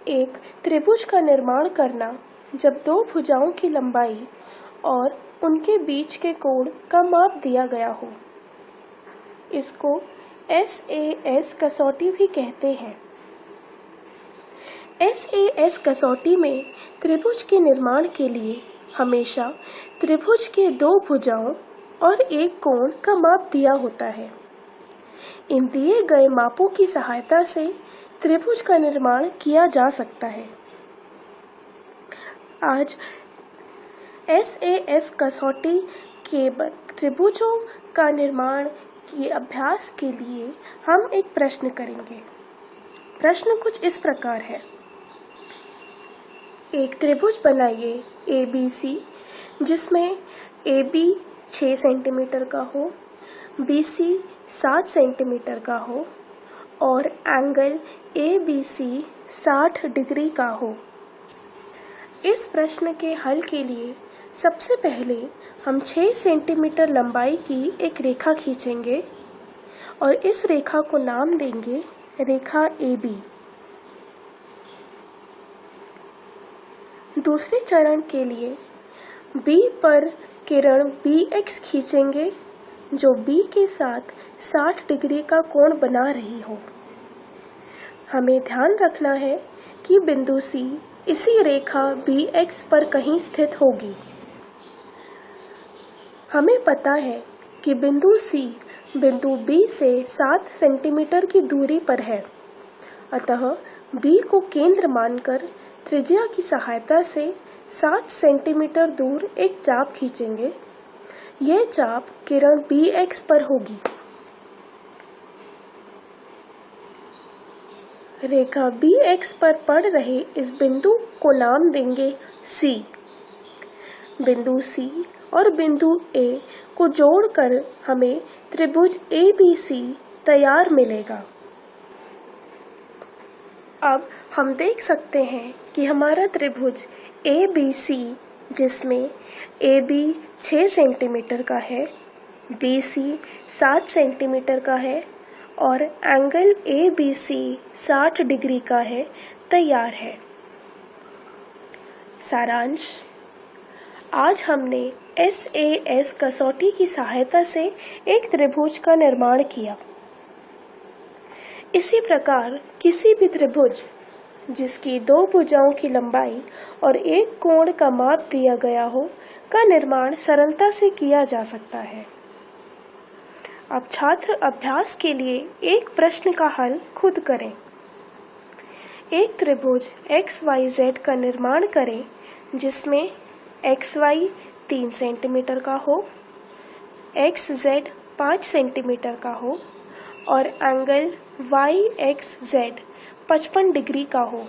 एक त्रिभुज का निर्माण करना जब दो भुजाओं की लंबाई और उनके बीच के कोण का माप दिया गया हो। इसको SAS कसौटी भी कहते हैं। SAS कसौटी में त्रिभुज के निर्माण के लिए हमेशा त्रिभुज के दो भुजाओं और एक कोण का माप दिया होता है। इन दिए गए मापों की सहायता से त्रिभुज का निर्माण किया जा सकता है। आज SAS कसौटी के त्रिभुजों का निर्माण के अभ्यास के लिए हम एक प्रश्न करेंगे। प्रश्न कुछ इस प्रकार है। एक त्रिभुज बनाइए ABC जिसमें AB 6 सेंटीमीटर का हो, BC 7 सेंटीमीटर का हो और एंगल ABC 60 डिग्री का हो। इस प्रश्न के हल के लिए सबसे पहले हम 6 सेंटीमीटर लंबाई की एक रेखा खींचेंगे और इस रेखा को नाम देंगे रेखा AB। दूसरे चरण के लिए B पर किरण BX खींचेंगे जो B के साथ 60 डिग्री का कोण बना रही हो। हमें ध्यान रखना है कि बिंदु C इसी रेखा BX पर कहीं स्थित होगी। हमें पता है कि बिंदु C बिंदु B से 7 सेंटीमीटर की दूरी पर है, अतः B को केंद्र मानकर त्रिज्या की सहायता से 7 सेंटीमीटर दूर एक चाप खींचेंगे। यह चाप किरण BX पर होगी। रेखा BX पर पड़ रहे इस बिंदु को नाम देंगे C। बिंदु C और बिंदु A को जोड़कर हमें त्रिभुज ABC तैयार मिलेगा। अब हम देख सकते हैं कि हमारा त्रिभुज ABC जिसमें AB 6 सेंटीमीटर का है, BC 7 सेंटीमीटर का है और एंगल ABC 60 डिग्री का है, तैयार है। सारांश, आज हमने SAS कसौटी की सहायता से एक त्रिभुज का निर्माण किया। इसी प्रकार किसी भी त्रिभुज जिसकी दो भुजाओं की लंबाई और एक कोण का माप दिया गया हो का निर्माण सरलता से किया जा सकता है। अब छात्र अभ्यास के लिए एक प्रश्न का हल खुद करें। एक त्रिभुज XYZ का निर्माण करें जिसमें XY 3 सेंटीमीटर का हो, XZ 5 सेंटीमीटर का हो और एंगल YXZ 55 डिग्री का हो।